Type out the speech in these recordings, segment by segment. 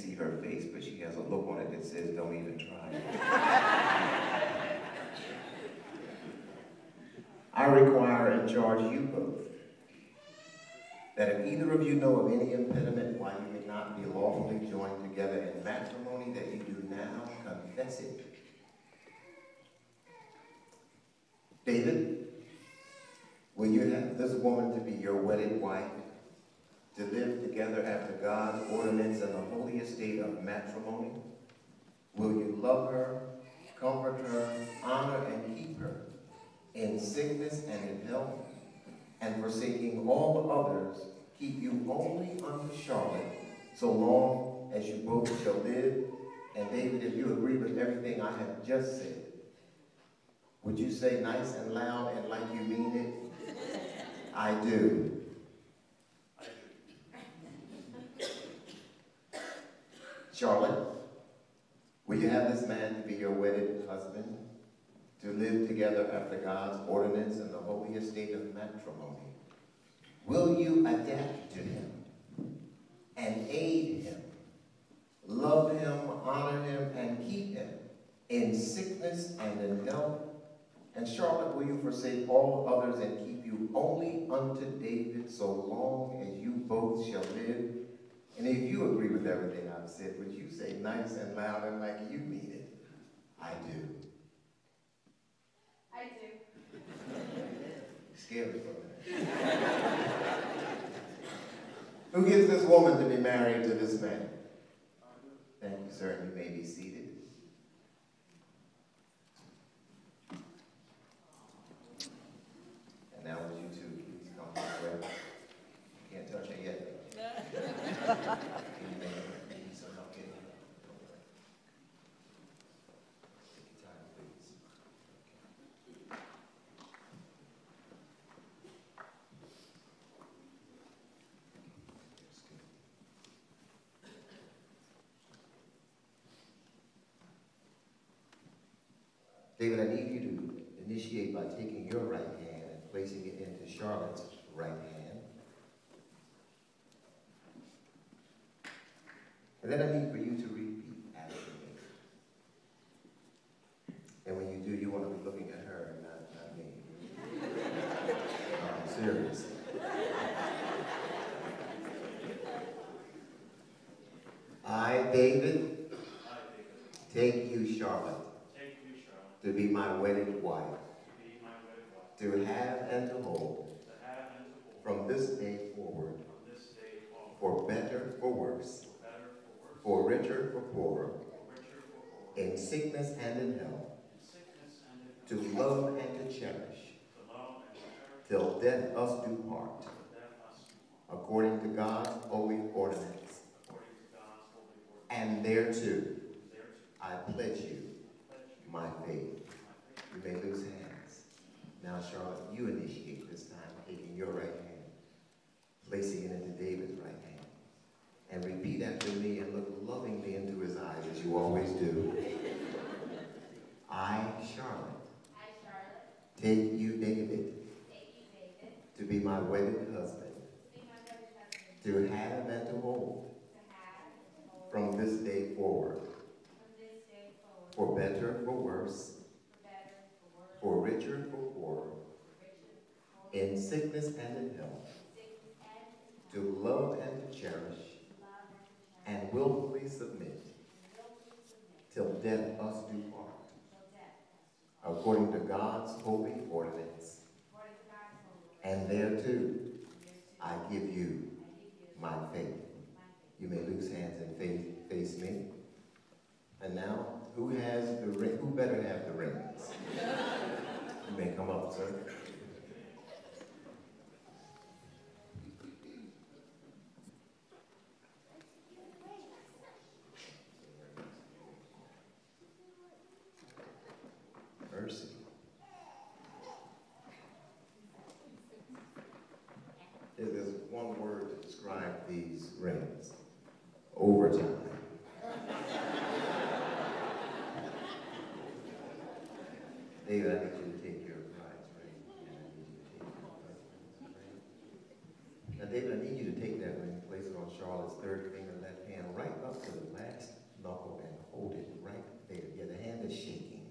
see her face, but she has a look on it that says, don't even try. I require and charge you both that if either of you know of any impediment why you may not be lawfully joined together in matrimony, that you do now confess it. David, will you have this woman to be your wedded wife, to live together after God's ordinance in the holy estate of matrimony? Will you love her, comfort her, honor and keep her in sickness and in health, and forsaking all others, keep you only unto Charlotte, so long as you both shall live? And David, if you agree with everything I have just said, would you say nice and loud and like you mean it? I do. Charlotte, will you have this man to be your wedded husband, to live together after God's ordinance in the holy estate of matrimony? Will you adapt to him and aid him, love him, honor him, and keep him in sickness and in health? And Charlotte, will you forsake all others and keep you only unto David, so long as you both shall live? And if you agree with everything I've said, would you say nice and loud and like you mean it? I do. I do. Scary for me. Who gives this woman to be married to this man? Thank you, sir. You may be seated. And now would you two please come this way? Can't touch it yet. You may need some help getting it. Take your time, please. David, I need you to initiate by taking your right hand and placing it into Charlotte's right hand. And then I need for you to repeat after me. And when you do, you want to be looking at her and not me. I'm serious. I, David, take you, Charlotte, to be my wedded wife, to have and to hold, from this day forward, for better, for worse, for richer, for poorer, in sickness and in health, to love and to cherish, till death us do part, according to God's holy ordinance. And thereto I pledge you my faith. You may lose hands. Now, Charlotte, you initiate this time, taking your right hand, placing it into David's right hand, and repeat after me and look lovingly into his eyes as you always do. I, Charlotte, take you, David, to be my wedded husband, to have and to hold, from this day forward, for better, for worse, for richer, for poorer, in sickness and in health, to love and to cherish, and willfully submit, till death us do part, according to God's holy ordinance. And thereto I give you my faith. You may loose hands and face me. And now, who has the ring? Who better have the rings? You may come up, sir. Mercy. There's one word to describe these rings. Overtime. David, I need you to take your bride's ring, and I need you to take your husband's ring. Now, David, I need you to take that ring and place it on Charlotte's third finger, left hand, right up to the last knuckle and hold it right there. Yeah, the hand is shaking.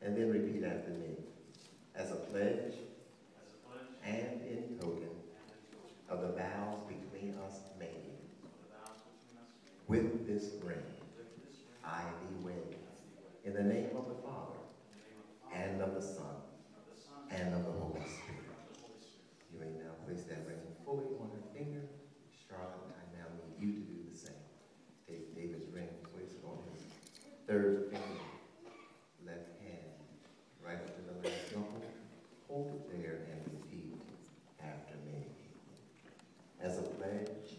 And then repeat after me. As a pledge and in token of the vows between us made, with this ring I thee wed, in the name of the Father, and of the Son, and of the Holy Spirit. You may now place that ring fully on her finger. Charlotte, I now need you to do the same. Take David's ring, place it on his third finger, left hand, right up to the last knuckle. Hold it there and repeat after me. As a pledge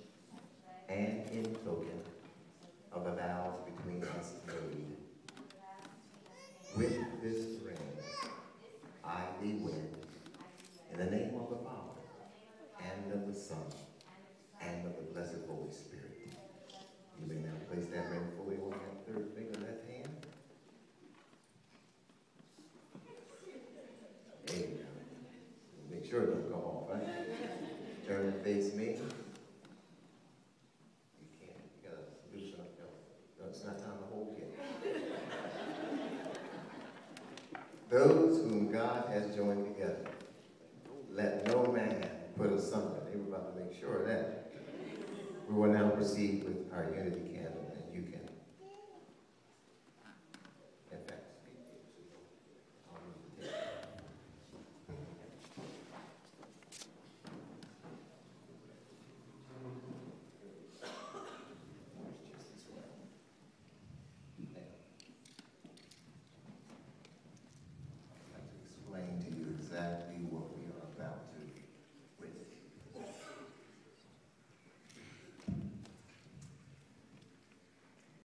and in token of the vows between us made, with this ring I thee wed, in the name of the Father, and of the Son, and of the blessed Holy Spirit. You may now place that ring fully on that third finger, left hand. There you go. Make sure it doesn't come off, right? Turn and face me. You can't. You gotta loosen up. No, it's not time to hold yet. Those whom God has joined together, let no man put asunder. They were about to make sure of that. We will now proceed with our unity candle.